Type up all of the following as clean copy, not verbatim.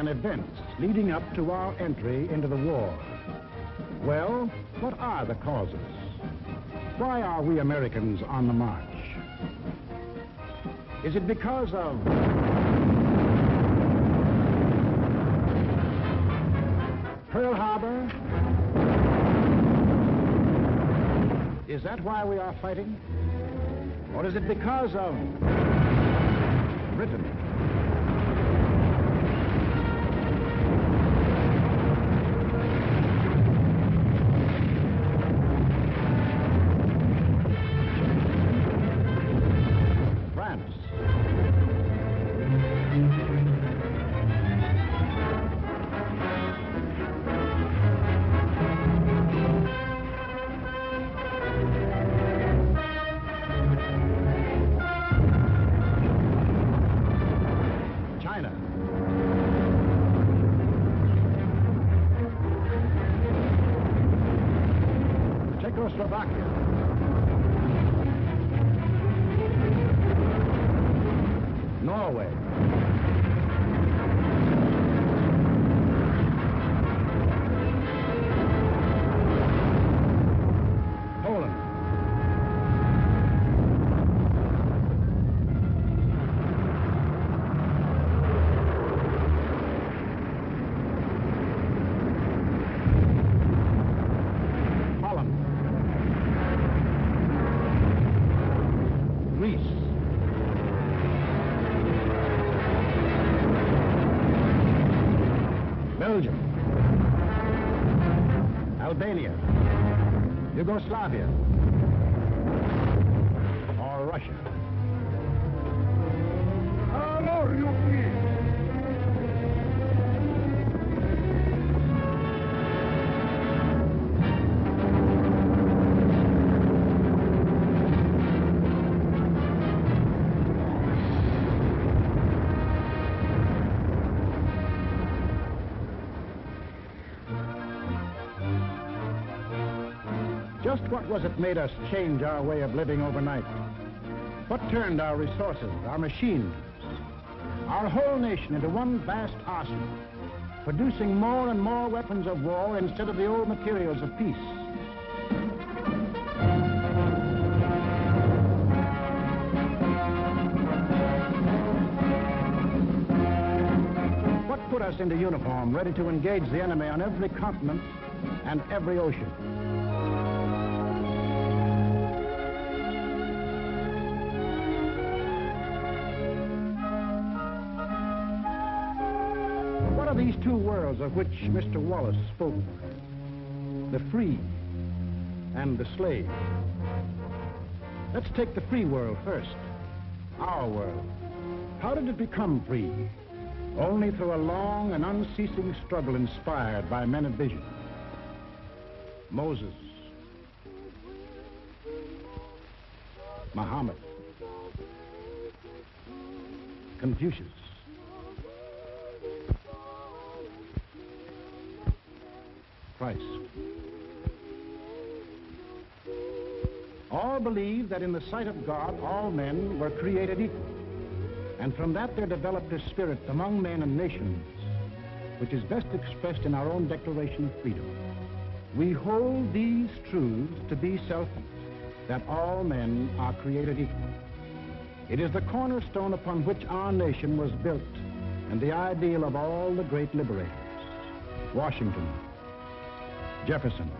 and events leading up to our entry into the war. Well, what are the causes? Why are we Americans on the march? Is it because of Pearl Harbor? Is that why we are fighting? Or is it because of Britain? Czechoslovakia, Norway, Poland, Belgium, Albania, Yugoslavia, or Russia. Just what was it made us change our way of living overnight? What turned our resources, our machines, our whole nation into one vast arsenal, producing more and more weapons of war instead of the old materials of peace? What put us into uniform, ready to engage the enemy on every continent and every ocean? These two worlds of which Mr. Wallace spoke, the free and the slave. Let's take the free world first, our world. How did it become free? Only through a long and unceasing struggle inspired by men of vision. Moses, Muhammad, Confucius, Christ. All believed that in the sight of God, all men were created equal. And from that there developed a spirit among men and nations, which is best expressed in our own Declaration of Freedom. We hold these truths to be self-evident, that all men are created equal. It is the cornerstone upon which our nation was built, and the ideal of all the great liberators. Washington, Jefferson,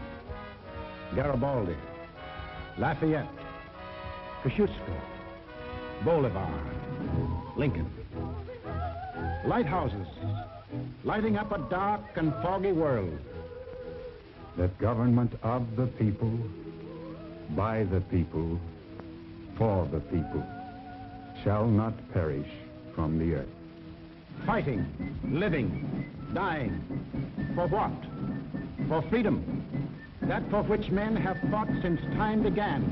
Garibaldi, Lafayette, Kosciuszko, Bolivar, Lincoln. Lighthouses lighting up a dark and foggy world. The government of the people, by the people, for the people, shall not perish from the earth. Fighting, living, dying. For what? For freedom, that for which men have fought since time began,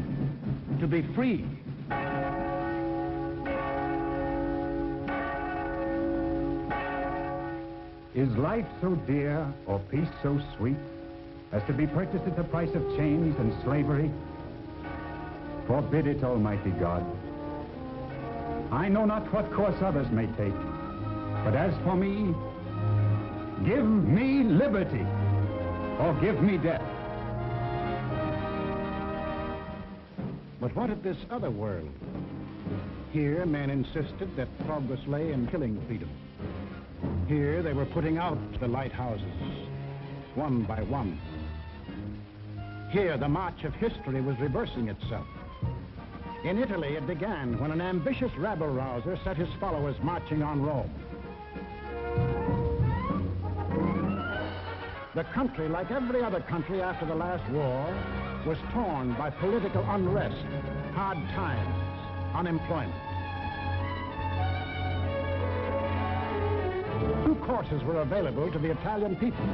to be free. Is life so dear, or peace so sweet, as to be purchased at the price of chains and slavery? Forbid it, Almighty God. I know not what course others may take, but as for me, Give me liberty, or give me death. But what of this other world? Here, men insisted that progress lay in killing freedom. Here, they were putting out the lighthouses, one by one. Here, the march of history was reversing itself. In Italy, it began when an ambitious rabble-rouser set his followers marching on Rome. The country, like every other country after the last war, was torn by political unrest, hard times, unemployment. Two courses were available to the Italian people.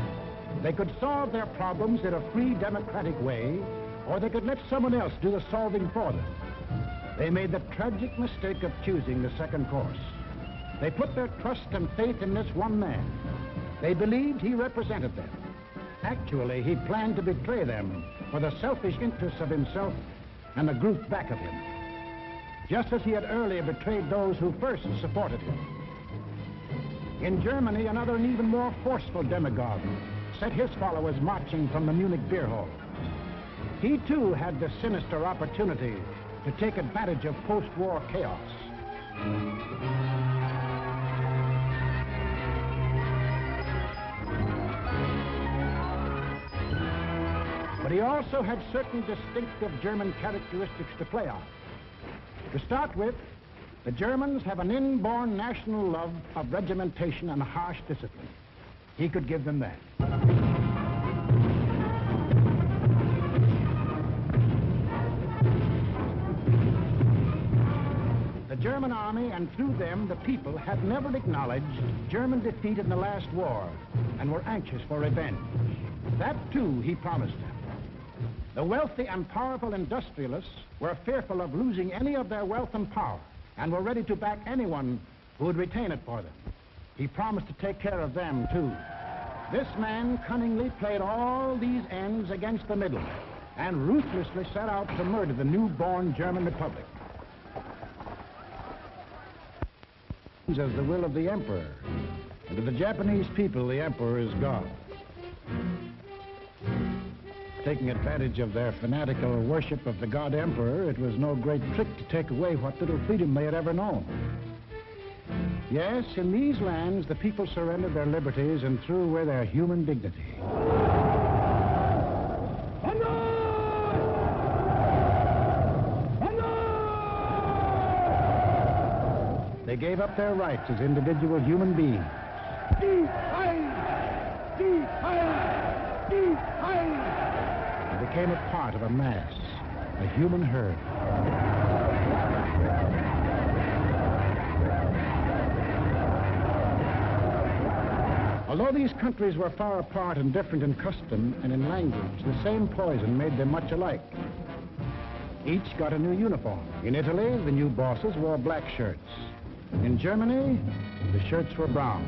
They could solve their problems in a free, democratic way, or they could let someone else do the solving for them. They made the tragic mistake of choosing the second course. They put their trust and faith in this one man. They believed he represented them. Actually, he planned to betray them for the selfish interests of himself and the group back of him, just as he had earlier betrayed those who first supported him. In Germany, another and even more forceful demagogue set his followers marching from the Munich beer hall. He too had the sinister opportunity to take advantage of post-war chaos. But he also had certain distinctive German characteristics to play on. To start with, the Germans have an inborn national love of regimentation and harsh discipline. He could give them that. The German army, and through them the people, had never acknowledged German defeat in the last war and were anxious for revenge. That too he promised them. The wealthy and powerful industrialists were fearful of losing any of their wealth and power and were ready to back anyone who would retain it for them. He promised to take care of them too. This man cunningly played all these ends against the middle and ruthlessly set out to murder the newborn German Republic. As the will of the emperor, and to the Japanese people, the emperor is God. Taking advantage of their fanatical worship of the god emperor, it was no great trick to take away what little freedom they had ever known. Yes, in these lands, the people surrendered their liberties and threw away their human dignity. They gave up their rights as individual human beings. They became a part of a mass, a human herd. Although these countries were far apart and different in custom and in language, the same poison made them much alike. Each got a new uniform. In Italy, the new bosses wore black shirts. In Germany, the shirts were brown.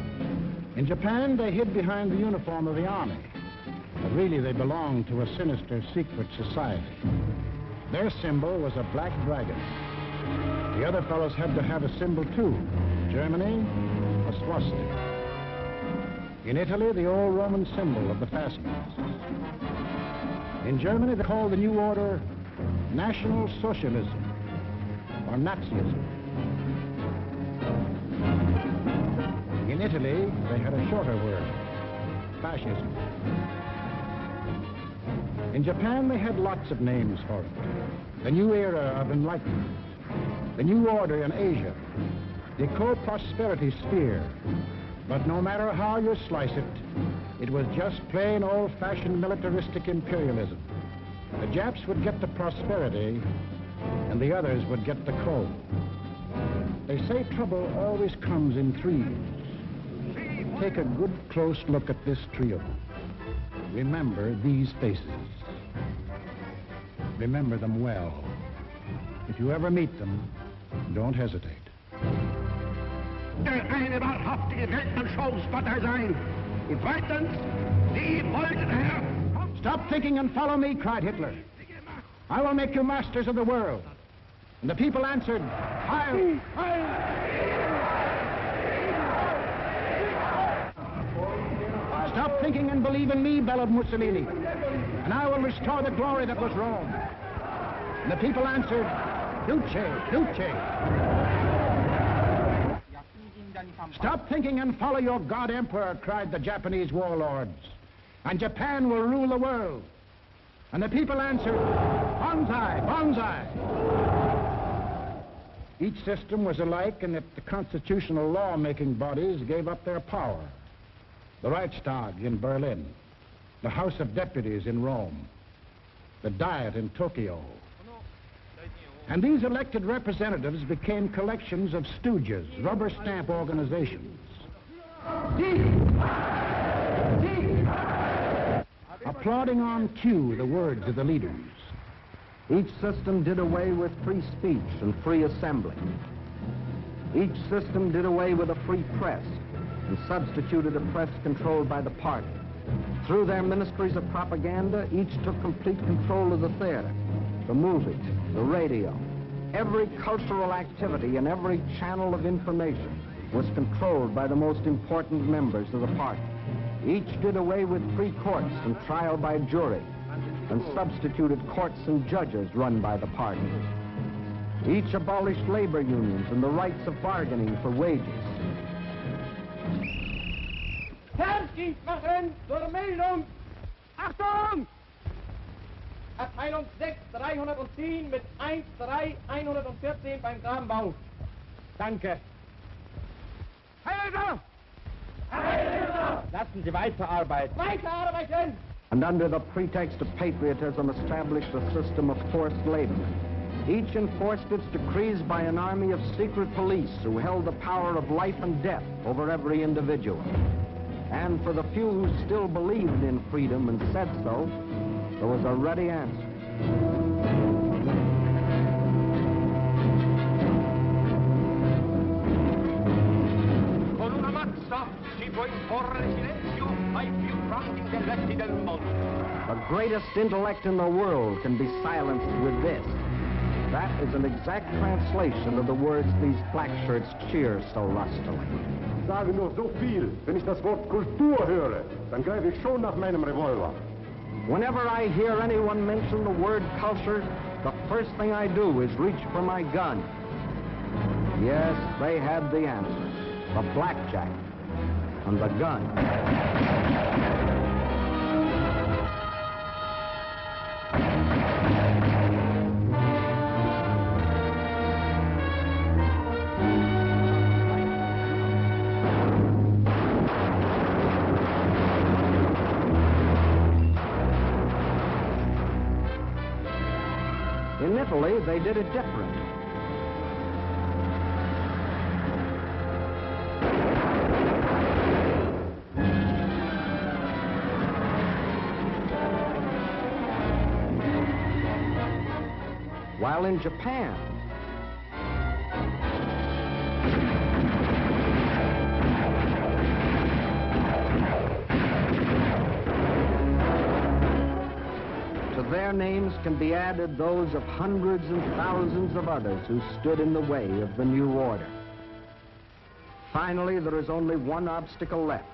In Japan, they hid behind the uniform of the army. But really, they belonged to a sinister, secret society. Their symbol was a black dragon. The other fellows had to have a symbol, too. Germany, a swastika. In Italy, the old Roman symbol of the fascists. In Germany, they called the new order National Socialism, or Nazism. In Italy, they had a shorter word, fascism. In Japan, they had lots of names for it. The new era of enlightenment, the new order in Asia, the co-prosperity sphere. But no matter how you slice it, it was just plain old-fashioned militaristic imperialism. The Japs would get the prosperity, and the others would get the coal. They say trouble always comes in threes. Take a good close look at this trio. Remember these faces. Remember them well. If you ever meet them, don't hesitate. Eine wahrhaftige Weltanschauungspartei sein. Und zweitens, Sie wollten, Herr... Stop thinking and follow me, cried Hitler. I will make you masters of the world. And the people answered, Heil! Heil! Stop thinking and believe in me, bellowed Mussolini, and I will restore the glory that was Rome. And the people answered, Duce, Duce. Stop thinking and follow your God Emperor, cried the Japanese warlords, and Japan will rule the world. And the people answered, Banzai, Banzai. Each system was alike in that the constitutional law-making bodies gave up their power. The Reichstag in Berlin, the House of Deputies in Rome, the Diet in Tokyo. And these elected representatives became collections of stooges, rubber stamp organizations. Applauding on cue the words of the leaders. Each system did away with free speech and free assembly. Each system did away with a free press and substituted a press controlled by the party. Through their ministries of propaganda, each took complete control of the theater, the movies, the radio. Every cultural activity and every channel of information was controlled by the most important members of the party. Each did away with free courts and trial by jury, and substituted courts and judges run by the party. Each abolished labor unions and the rights of bargaining for wages. Verdienst machen zur Meldung. Achtung! Abteilung 6, 310 mit 1, 3, 114 beim Grabenbau. Danke. Heiler! Heiler! Lassen Sie weiterarbeiten. Weiterarbeiten! And under the pretext of patriotism established a system of forced labor. Each enforced its decrees by an army of secret police who held the power of life and death over every individual. And for the few who still believed in freedom and said so, there was a ready answer. Con una mazza si può imporre silenzio ai più grandi intelletti del mondo. The greatest intellect in the world can be silenced with this. That is an exact translation of the words these black shirts cheer so lustily. Ich sage nur so viel, wenn ich das Wort Kultur höre, dann greife ich schon nach meinem Revolver. Whenever I hear anyone mention the word culture, the first thing I do is reach for my gun. Yes, they had the answer. The blackjack and the gun. In Italy, they did it different. While in Japan, to their names can be added those of hundreds and thousands of others who stood in the way of the new order. Finally, there is only one obstacle left.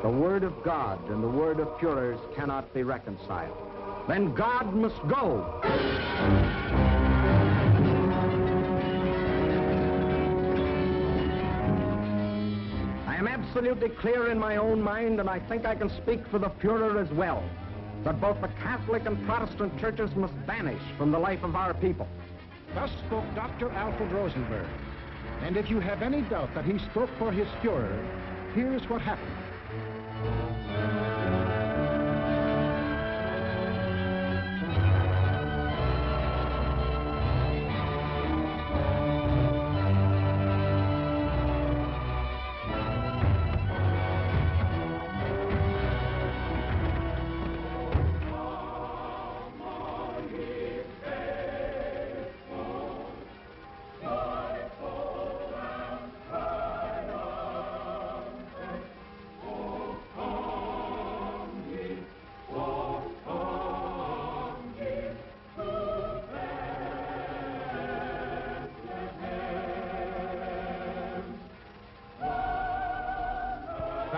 The word of God and the word of Führers cannot be reconciled. Then God must go. I am absolutely clear in my own mind, and I think I can speak for the Führer as well, that both the Catholic and Protestant churches must vanish from the life of our people. Thus spoke Dr. Alfred Rosenberg. And if you have any doubt that he spoke for his Führer, here's what happened.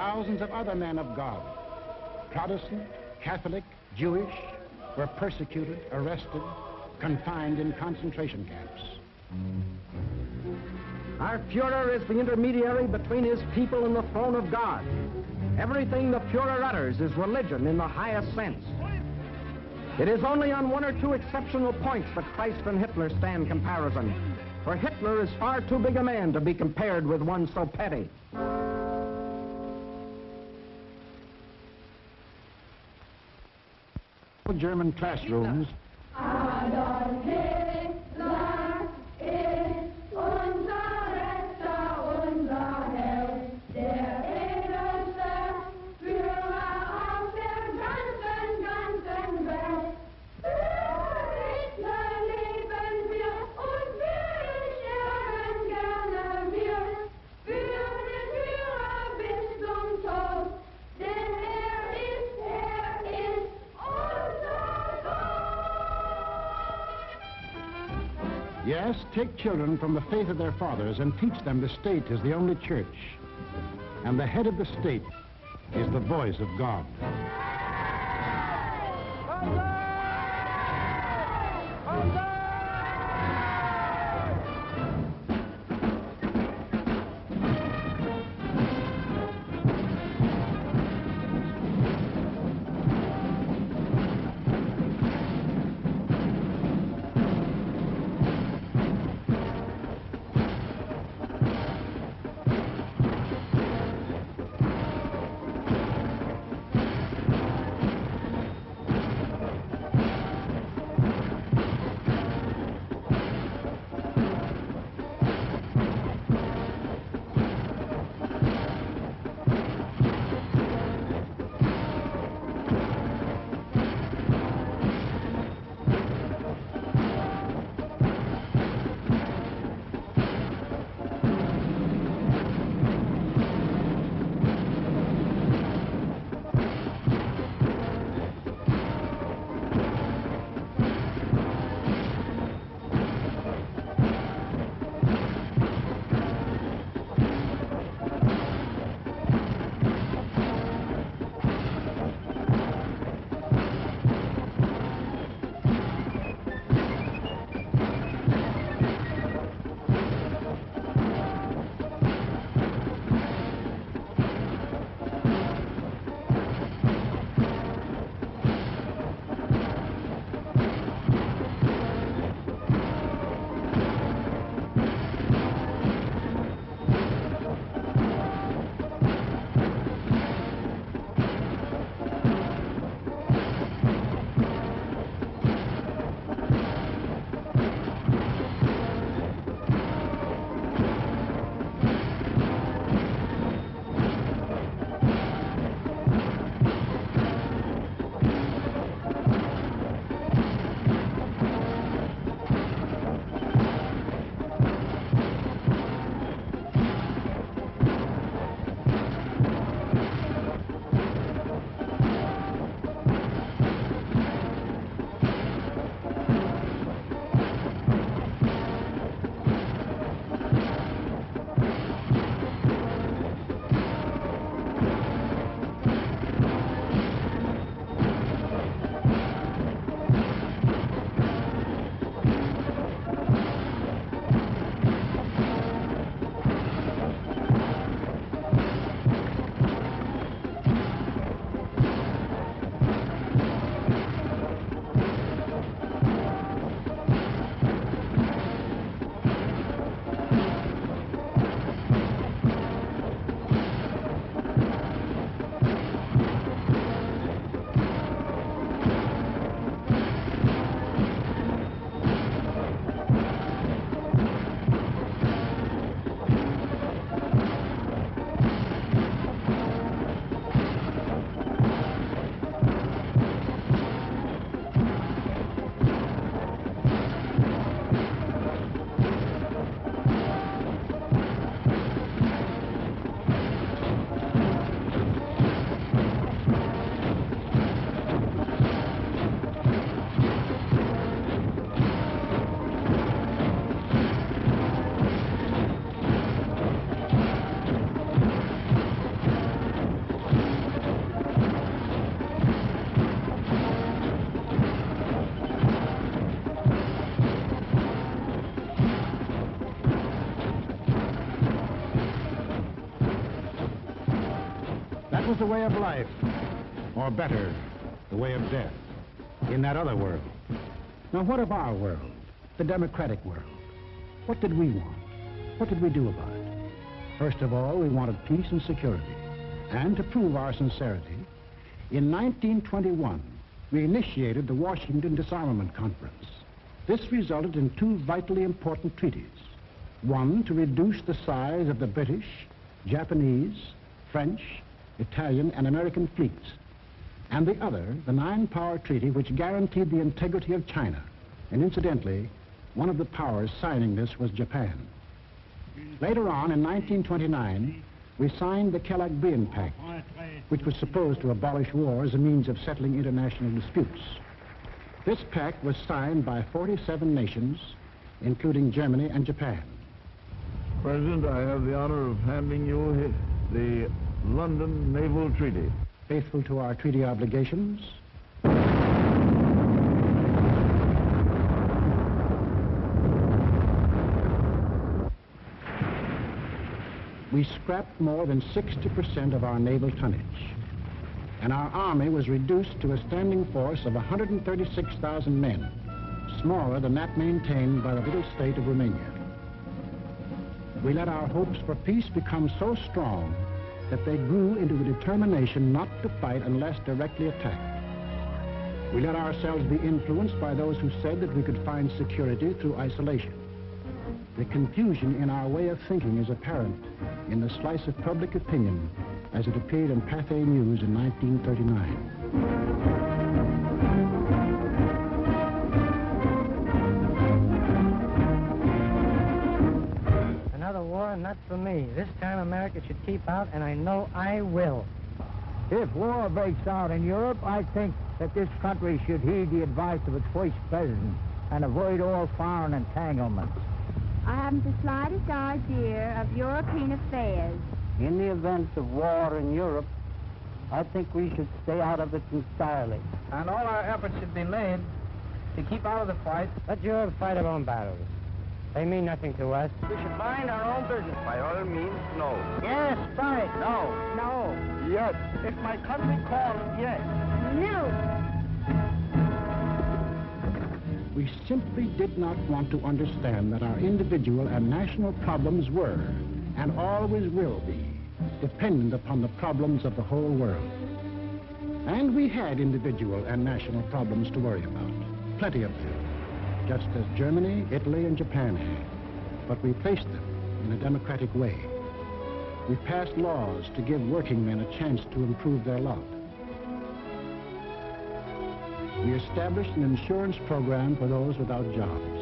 thousands of other men of God, Protestant, Catholic, Jewish, were persecuted, arrested, confined in concentration camps. Our Führer is the intermediary between his people and the throne of God. Everything the Führer utters is religion in the highest sense. It is only on one or two exceptional points that Christ and Hitler stand comparison. For Hitler is far too big a man to be compared with one so petty. German classrooms. Adolf Hitler ist unser Retter, unser Held, der edelste Führer auf der ganzen Welt. Für Hitler leben wir und wir sterben gerne wir. Für den Führer bis zum Tod, denn er ist Yes, take children from the faith of their fathers and teach them the state is the only church. And the head of the state is the voice of God. was the way of life, or better, the way of death, in that other world. Now, what of our world, the democratic world? What did we want? What did we do about it? First of all, we wanted peace and security. And to prove our sincerity, in 1921, we initiated the Washington Disarmament Conference. This resulted in two vitally important treaties. One, to reduce the size of the British, Japanese, French, Italian, and American fleets. And the other, the Nine-Power Treaty, which guaranteed the integrity of China. And incidentally, one of the powers signing this was Japan. Later on, in 1929, we signed the Kellogg-Briand Pact, which was supposed to abolish war as a means of settling international disputes. This pact was signed by 47 nations, including Germany and Japan. President, I have the honor of handing you the London Naval Treaty. Faithful to our treaty obligations, we scrapped more than 60% of our naval tonnage, and our army was reduced to a standing force of 136,000 men, smaller than that maintained by the little state of Romania. We let our hopes for peace become so strong that they grew into the determination not to fight unless directly attacked. We let ourselves be influenced by those who said that we could find security through isolation. The confusion in our way of thinking is apparent in the slice of public opinion as it appeared in Pathé News in 1939. Another war, and not for me. This time America should keep out, and I know I will. If war breaks out in Europe, I think that this country should heed the advice of its first president and avoid all foreign entanglements. I haven't the slightest idea of European affairs. In the event of war in Europe, I think we should stay out of it entirely. And all our efforts should be made to keep out of the fight. Let Europe fight her own battles. They mean nothing to us. We should mind our own business. By all means, no. Yes, fight. No. No. Yes. If my country calls, yes. No. We simply did not want to understand that our individual and national problems were, and always will be, dependent upon the problems of the whole world. And we had individual and national problems to worry about, plenty of them, just as Germany, Italy, and Japan had. But we faced them in a democratic way. We passed laws to give working men a chance to improve their lot. We established an insurance program for those without jobs.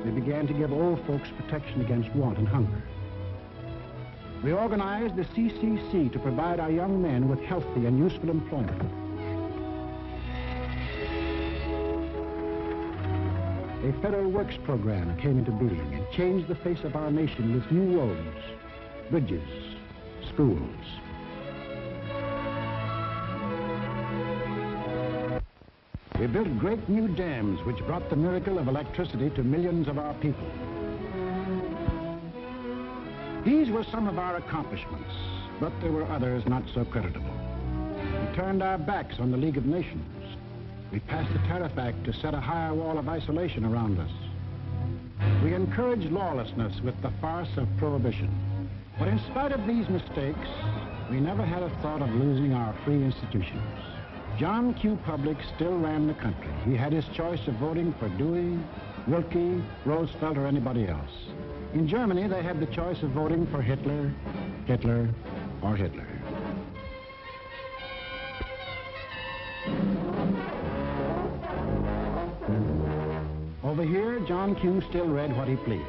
We began to give old folks protection against want and hunger. We organized the CCC to provide our young men with healthy and useful employment. A federal works program came into being and changed the face of our nation with new roads, bridges, schools. We built great new dams which brought the miracle of electricity to millions of our people. These were some of our accomplishments, but there were others not so creditable. We turned our backs on the League of Nations. We passed the Tariff Act to set a higher wall of isolation around us. We encouraged lawlessness with the farce of prohibition. But in spite of these mistakes, we never had a thought of losing our free institutions. John Q. Public still ran the country. He had his choice of voting for Dewey, Wilkie, Roosevelt, or anybody else. In Germany, they had the choice of voting for Hitler, Hitler, or Hitler. Over here, John Q. still read what he pleased.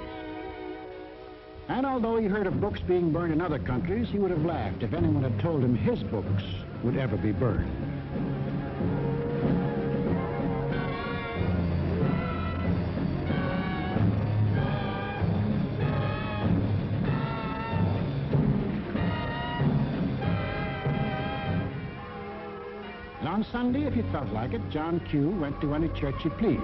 And although he heard of books being burned in other countries, he would have laughed if anyone had told him his books would ever be burned. And on Sunday, if he felt like it, John Q. went to any church he pleased.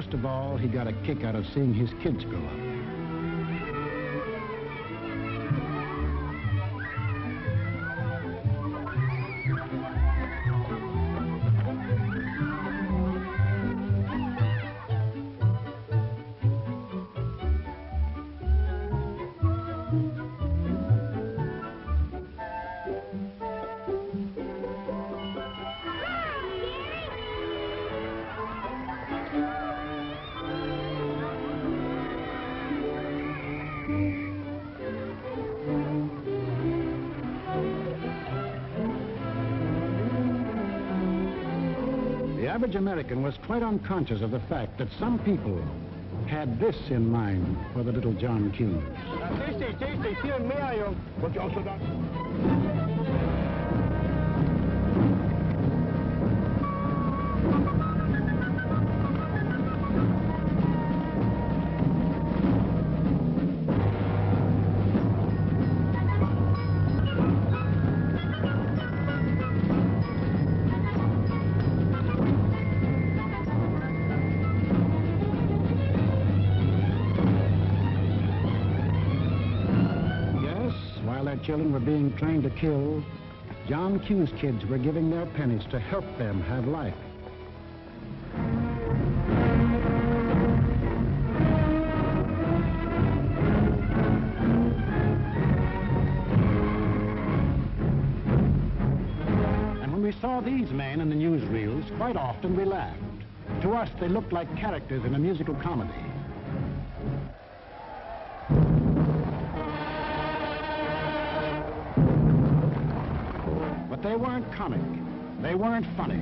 most of all, he got a kick out of seeing his kids grow up. The average American was quite unconscious of the fact that some people had this in mind for the little John Q. Viel mehr, Junge. Wollt ihr auch so da? Children were being trained to kill, John Q's kids were giving their pennies to help them have life. And when we saw these men in the newsreels, quite often we laughed. To us, they looked like characters in a musical comedy. They weren't comic. They weren't funny.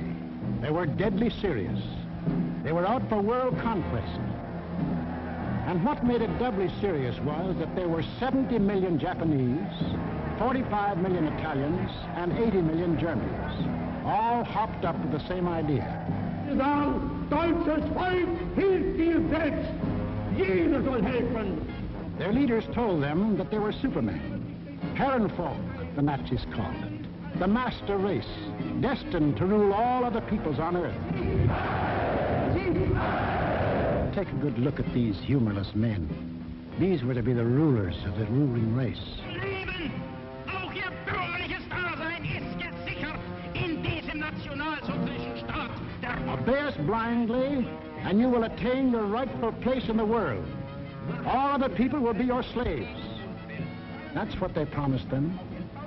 They were deadly serious. They were out for world conquest. And what made it doubly serious was that there were 70 million Japanese, 45 million Italians, and 80 million Germans, all hopped up with the same idea. Deutsches Volk hilft dir selbst. Jeder soll helfen. Their leaders told them that they were supermen. Herrenvolk, the Nazis called it. The master race, destined to rule all other peoples on Earth. Take a good look at these humorless men. These were to be the rulers of the ruling race. Leben, auch ihr bürgerliches Dasein ist gesichert in diesem nationalsozialistischen Staat. Obey us blindly, and you will attain your rightful place in the world. All other people will be your slaves. That's what they promised them.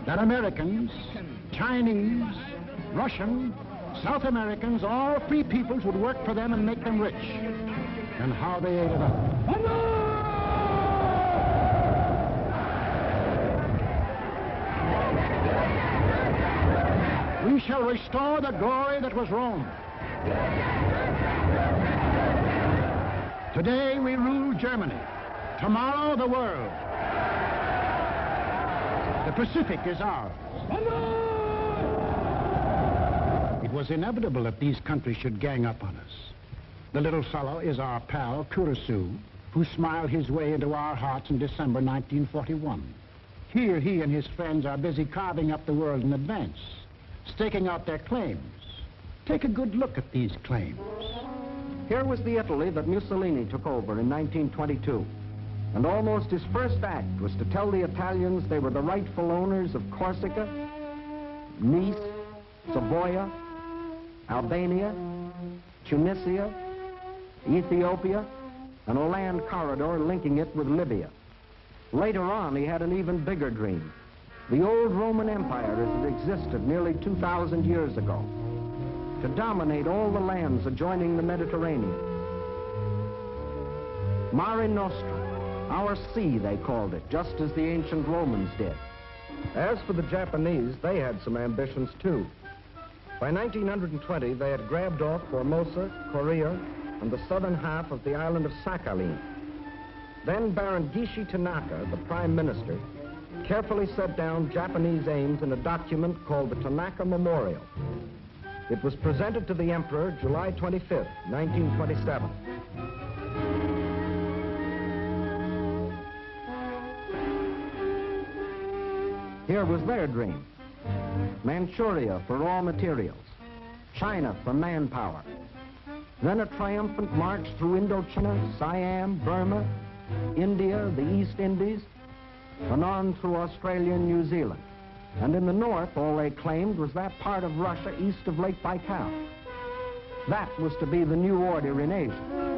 That Americans, Chinese, Russian, South Americans, all free peoples would work for them and make them rich. And how they ate it up. We shall restore the glory that was Rome. Today we rule Germany. Tomorrow the world. The Pacific is ours. It was inevitable that these countries should gang up on us. The little fellow is our pal, Kurosu, who smiled his way into our hearts in December 1941. Here he and his friends are busy carving up the world in advance, staking out their claims. Take a good look at these claims. Here was the Italy that Mussolini took over in 1922. And almost his first act was to tell the Italians they were the rightful owners of Corsica, Nice, Savoia, Albania, Tunisia, Ethiopia, and a land corridor linking it with Libya. Later on, he had an even bigger dream. The old Roman Empire as it existed nearly 2,000 years ago, to dominate all the lands adjoining the Mediterranean. Mare Nostrum. Our sea, they called it, just as the ancient Romans did. As for the Japanese, they had some ambitions, too. By 1920, they had grabbed off Formosa, Korea, and the southern half of the island of Sakhalin. Then Baron Gishi Tanaka, the prime minister, carefully set down Japanese aims in a document called the Tanaka Memorial. It was presented to the emperor July 25th, 1927. Here was their dream. Manchuria for raw materials. China for manpower. Then a triumphant march through Indochina, Siam, Burma, India, the East Indies, and on through Australia and New Zealand. And in the north, all they claimed was that part of Russia east of Lake Baikal. That was to be the new order in Asia.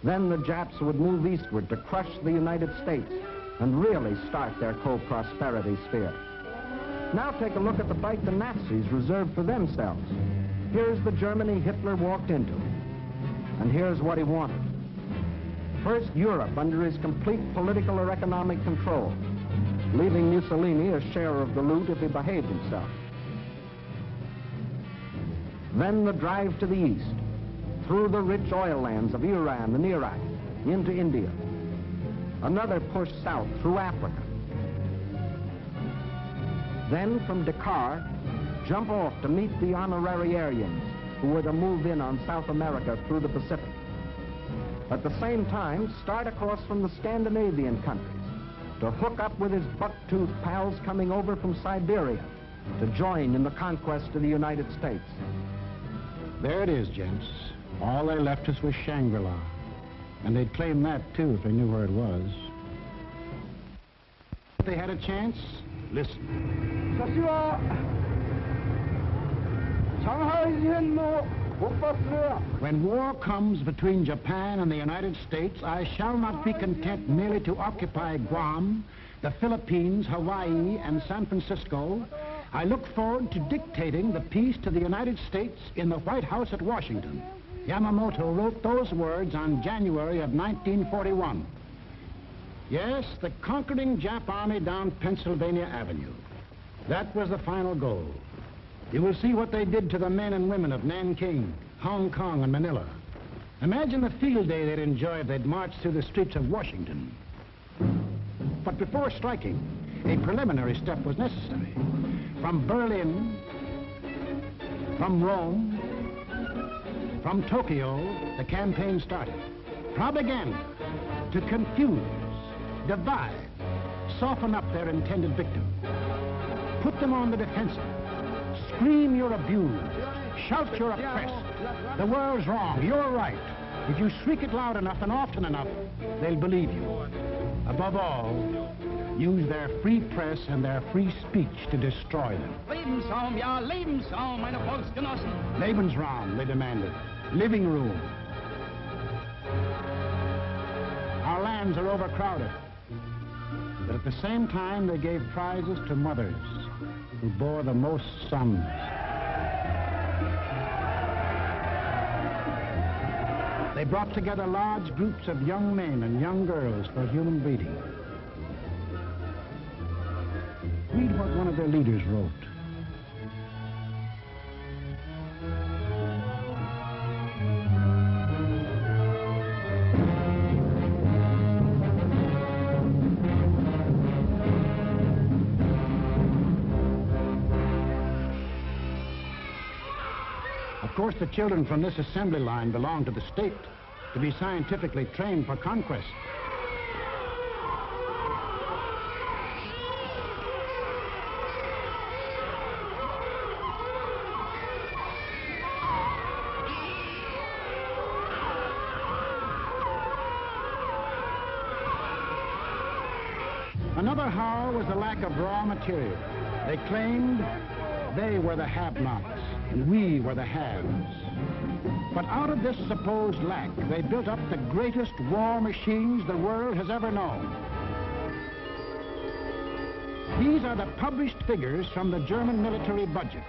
Then the Japs would move eastward to crush the United States and really start their co-prosperity sphere. Now take a look at the fight the Nazis reserved for themselves. Here's the Germany Hitler walked into, and here's what he wanted. First, Europe under his complete political or economic control, leaving Mussolini a share of the loot if he behaved himself. Then the drive to the east, through the rich oil lands of Iran and Iraq, into India. Another push south through Africa. Then from Dakar, jump off to meet the honorary Aryans who were to move in on South America through the Pacific. At the same time, start across from the Scandinavian countries to hook up with his buck-toothed pals coming over from Siberia to join in the conquest of the United States. There it is, gents. All they left us was Shangri-La. And they'd claim that, too, if they knew where it was. If they had a chance, listen. When war comes between Japan and the United States, I shall not be content merely to occupy Guam, the Philippines, Hawaii, and San Francisco. I look forward to dictating the peace to the United States in the White House at Washington. Yamamoto wrote those words on January of 1941. Yes, the conquering Jap army down Pennsylvania Avenue. That was the final goal. You will see what they did to the men and women of Nanking, Hong Kong, and Manila. Imagine the field day they'd enjoy if they'd marched through the streets of Washington. But before striking, a preliminary step was necessary. From Berlin, from Rome, from Tokyo, the campaign started. Propaganda to confuse, divide, soften up their intended victim. Put them on the defensive. Scream you're abused. Shout you're oppressed. The world's wrong. You're right. If you shriek it loud enough and often enough, they'll believe you. Above all, use their free press and their free speech to destroy them. Lebensraum, ja, Lebensraum, meine Volksgenossen. Lebensraum, they demanded. Living room. Our lands are overcrowded. But at the same time, they gave prizes to mothers who bore the most sons. They brought together large groups of young men and young girls for human breeding. Read what one of their leaders wrote. Of course, the children from this assembly line belong to the state to be scientifically trained for conquest. Another howl was the lack of raw material. They claimed they were the have-nots and we were the haves. But out of this supposed lack, they built up the greatest war machines the world has ever known. These are the published figures from the German military budget.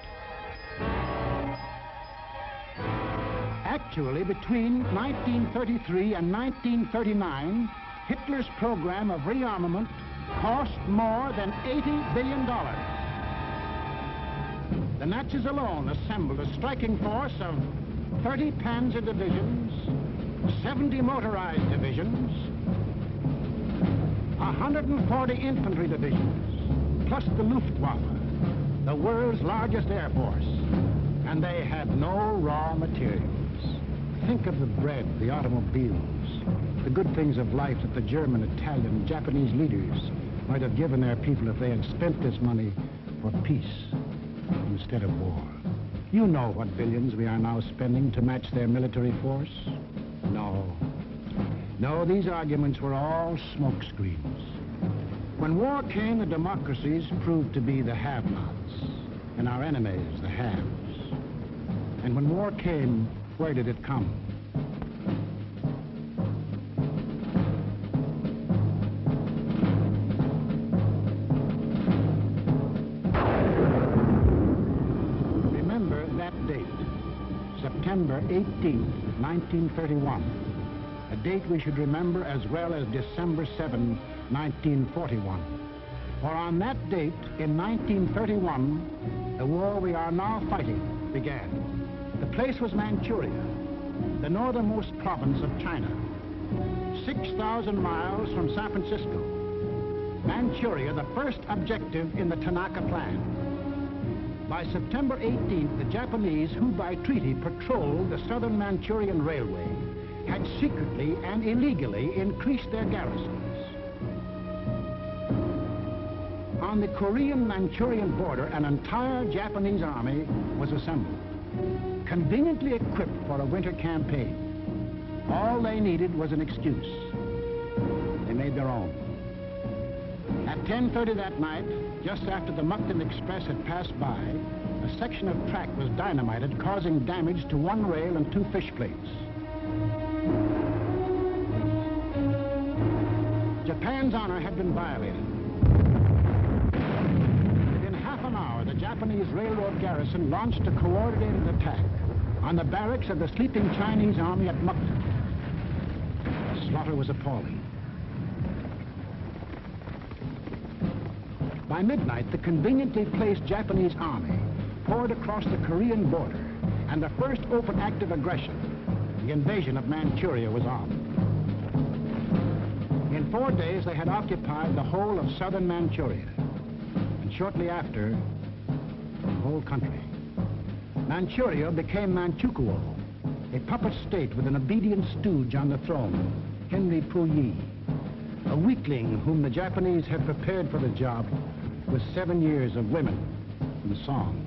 Actually, between 1933 and 1939, Hitler's program of rearmament cost more than $80 billion. The Nazis alone assembled a striking force of 30 panzer divisions, 70 motorized divisions, 140 infantry divisions, plus the Luftwaffe, the world's largest air force. And they had no raw materials. Think of the bread, the automobiles, the good things of life that the German, Italian, Japanese leaders might have given their people if they had spent this money for peace instead of war. You know what billions we are now spending to match their military force? No. No, these arguments were all smokescreens. When war came, the democracies proved to be the have-nots, and our enemies the haves. And when war came, where did it come? Remember that date, September 18, 1931. A date we should remember as well as December 7, 1941. For on that date, in 1931, the war we are now fighting began. The place was Manchuria, the northernmost province of China, 6,000 miles from San Francisco. Manchuria, the first objective in the Tanaka Plan. By September 18th, the Japanese, who by treaty patrolled the southern Manchurian Railway, had secretly and illegally increased their garrisons. On the Korean-Manchurian border, an entire Japanese army was assembled, conveniently equipped for a winter campaign. All they needed was an excuse. They made their own. At 10:30 that night, just after the Mukden Express had passed by, a section of track was dynamited, causing damage to one rail and 2 fish plates. Japan's honor had been violated. Within half an hour, the Japanese railroad garrison launched a coordinated attack on the barracks of the sleeping Chinese army at Mukden. The slaughter was appalling. By midnight, the conveniently placed Japanese army poured across the Korean border, and the first open act of aggression, the invasion of Manchuria, was on. In 4 days, they had occupied the whole of southern Manchuria, and shortly after, the whole country. Manchuria became Manchukuo, a puppet state with an obedient stooge on the throne, Henry Puyi, a weakling whom the Japanese had prepared for the job with 7 years of women and song.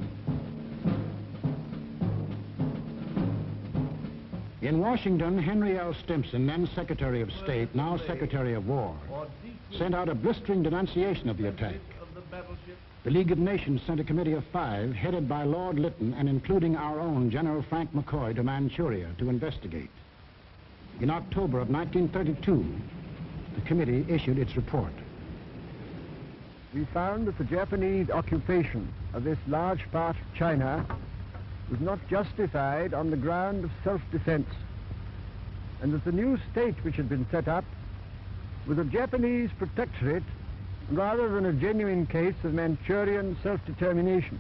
In Washington, Henry L. Stimson, then Secretary of State, now Secretary of War, sent out a blistering denunciation of the attack. The League of Nations sent a committee of 5, headed by Lord Lytton and including our own General Frank McCoy, to Manchuria to investigate. In October of 1932, the committee issued its report. We found that the Japanese occupation of this large part of China was not justified on the ground of self-defense, and that the new state which had been set up was a Japanese protectorate rather than a genuine case of Manchurian self-determination.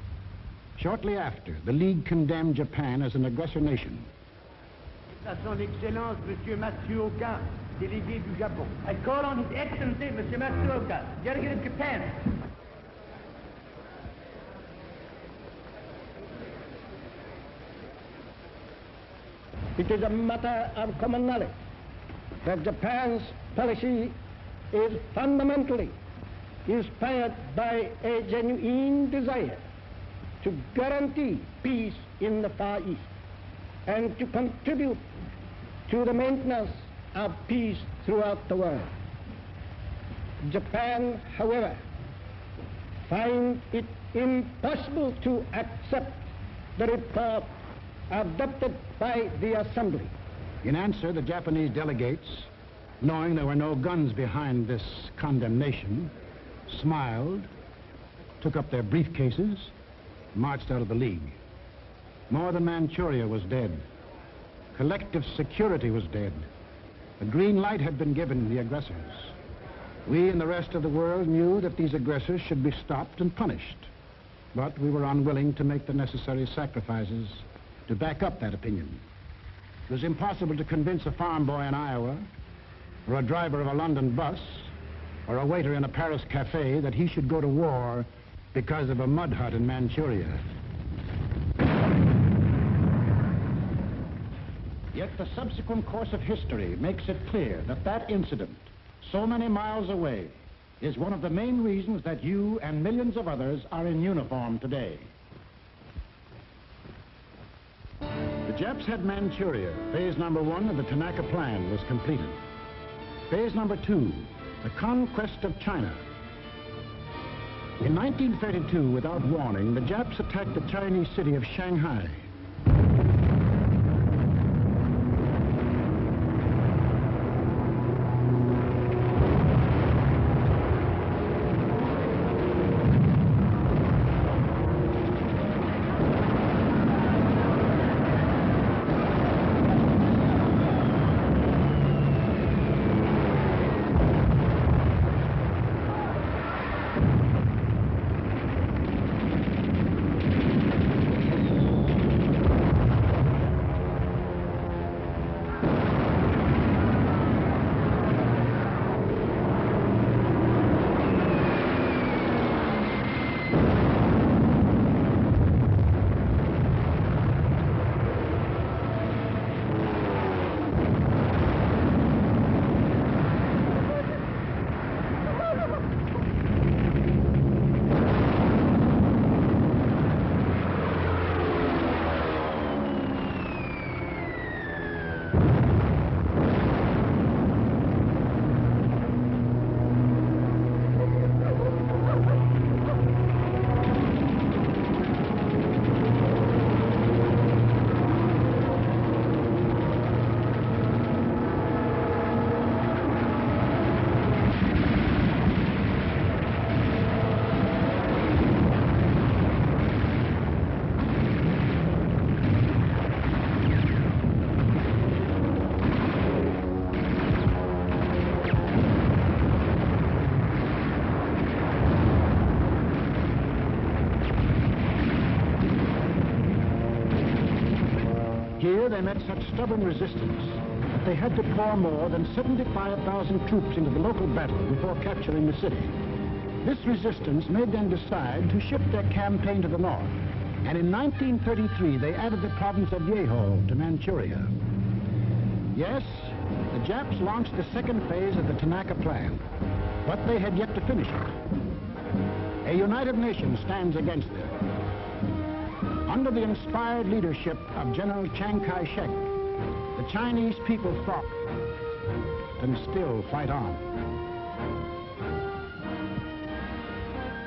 Shortly after, the League condemned Japan as an aggressor nation. À son Excellence, Monsieur Matsuoka, délégué du Japon. I call on His Excellency, Monsieur Matsuoka, delegate of Japan. It is a matter of common knowledge that Japan's policy is fundamentally inspired by a genuine desire to guarantee peace in the Far East and to contribute to the maintenance of peace throughout the world. Japan, however, finds it impossible to accept the report adopted by the Assembly. In answer, the Japanese delegates, knowing there were no guns behind this condemnation, smiled, took up their briefcases, marched out of the League. Northern Manchuria was dead. Collective security was dead. The green light had been given the aggressors. We and the rest of the world knew that these aggressors should be stopped and punished, but we were unwilling to make the necessary sacrifices to back up that opinion. It was impossible to convince a farm boy in Iowa, or a driver of a London bus, or a waiter in a Paris cafe that he should go to war because of a mud hut in Manchuria. Yet the subsequent course of history makes it clear that that incident, so many miles away, is one of the main reasons that you and millions of others are in uniform today. Japs had Manchuria. Phase number 1 of the Tanaka Plan was completed. Phase number 2, the conquest of China. In 1932, without warning, the Japs attacked the Chinese city of Shanghai. Here they met such stubborn resistance that they had to pour more than 75,000 troops into the local battle before capturing the city. This resistance made them decide to shift their campaign to the north, and in 1933 they added the province of Yehol to Manchuria. Yes, the Japs launched the second phase of the Tanaka Plan, but they had yet to finish it. A united nation stands against them. Under the inspired leadership of General Chiang Kai-shek, the Chinese people fought and still fight on.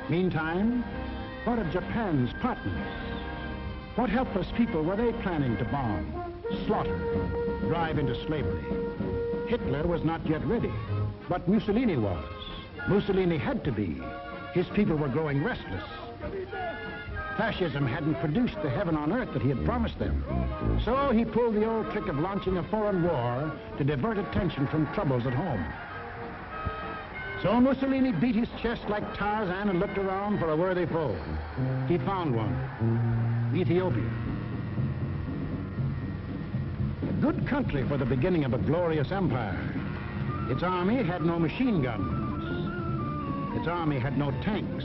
Meantime, what of Japan's partners? What helpless people were they planning to bomb, slaughter, drive into slavery? Hitler was not yet ready, but Mussolini was. Mussolini had to be. His people were growing restless. Fascism hadn't produced the heaven on earth that he had promised them. So he pulled the old trick of launching a foreign war to divert attention from troubles at home. So Mussolini beat his chest like Tarzan and looked around for a worthy foe. He found one, Ethiopia. A good country for the beginning of a glorious empire. Its army had no machine guns. Its army had no tanks.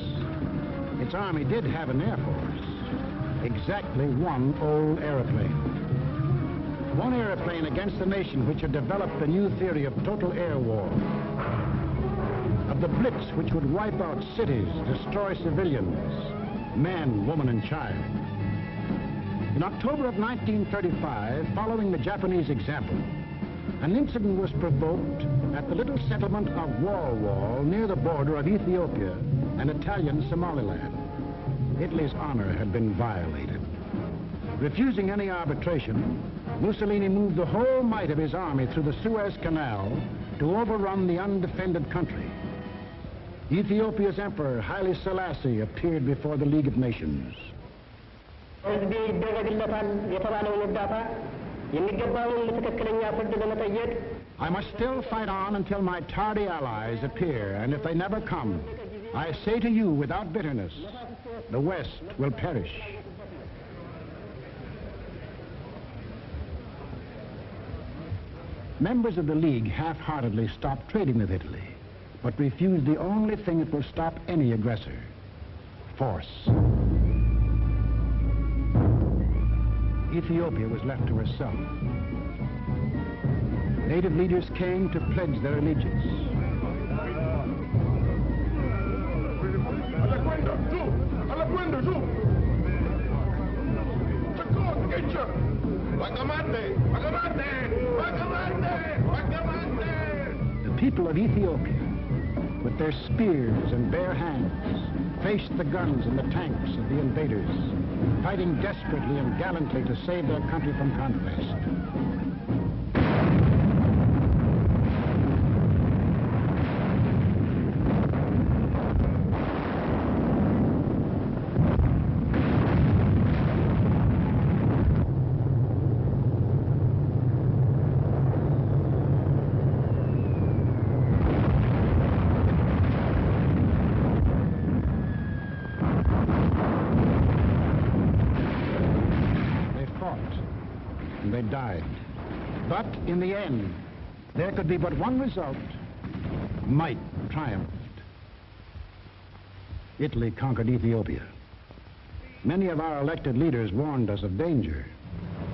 Its army did have an air force. Exactly one old airplane. One airplane against a nation which had developed a new theory of total air war. Of the blitz which would wipe out cities, destroy civilians, man, woman, and child. In October of 1935, following the Japanese example, an incident was provoked at the little settlement of Wall near the border of Ethiopia and Italian Somaliland. Italy's honor had been violated. Refusing any arbitration, Mussolini moved the whole might of his army through the Suez Canal to overrun the undefended country. Ethiopia's emperor, Haile Selassie, appeared before the League of Nations. I must still fight on until my tardy allies appear, and if they never come, I say to you without bitterness, the West will perish. Members of the League half-heartedly stopped trading with Italy, but refused the only thing that will stop any aggressor: force. Ethiopia was left to herself. Native leaders came to pledge their allegiance. Like a The people of Ethiopia, with their spears and bare hands, faced the guns and the tanks of the invaders, fighting desperately and gallantly to save their country from conquest. They died. But in the end, there could be but one result. Might triumphed. Italy conquered Ethiopia. Many of our elected leaders warned us of danger.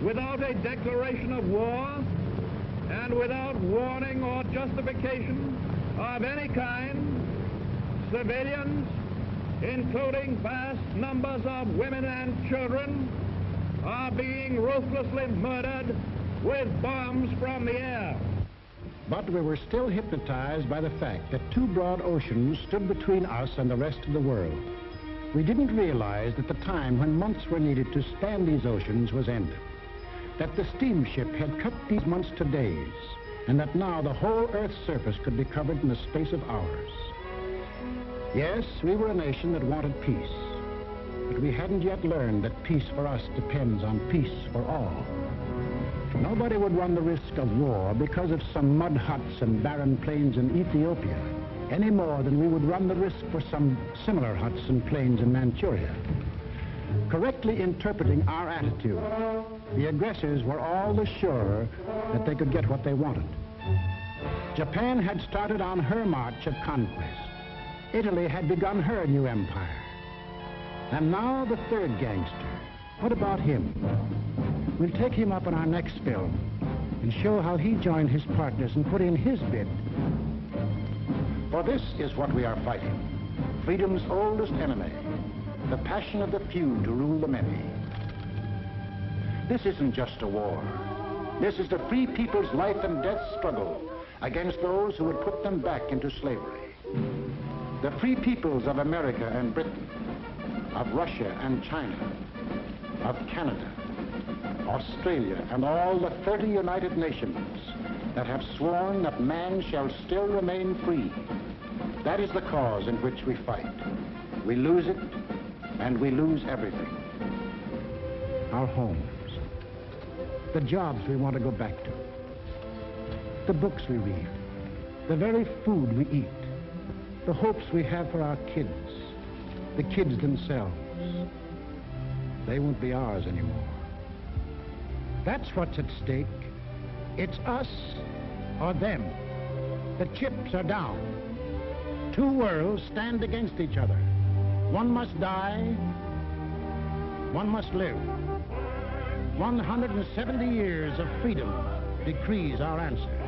Without a declaration of war and without warning or justification of any kind, civilians, including vast numbers of women and children, are being ruthlessly murdered with bombs from the air. But we were still hypnotized by the fact that two broad oceans stood between us and the rest of the world. We didn't realize that the time when months were needed to span these oceans was ended, that the steamship had cut these months to days, and that now the whole Earth's surface could be covered in the space of hours. Yes, we were a nation that wanted peace. But we hadn't yet learned that peace for us depends on peace for all. Nobody would run the risk of war because of some mud huts and barren plains in Ethiopia, any more than we would run the risk for some similar huts and plains in Manchuria. Correctly interpreting our attitude, the aggressors were all the surer that they could get what they wanted. Japan had started on her march of conquest. Italy had begun her new empire. And now the third gangster. What about him? We'll take him up in our next film and show how he joined his partners and put in his bid. For this is what we are fighting. Freedom's oldest enemy. The passion of the few to rule the many. This isn't just a war. This is the free people's life and death struggle against those who would put them back into slavery. The free peoples of America and Britain, of Russia and China, of Canada, Australia, and all the 30 United Nations that have sworn that man shall still remain free. That is the cause in which we fight. We lose it, and we lose everything. Our homes, the jobs we want to go back to, the books we read, the very food we eat, the hopes we have for our kids, the kids themselves. They won't be ours anymore. That's what's at stake. It's us or them. The chips are down. Two worlds stand against each other. One must die, one must live. 170 years of freedom decrees our answer.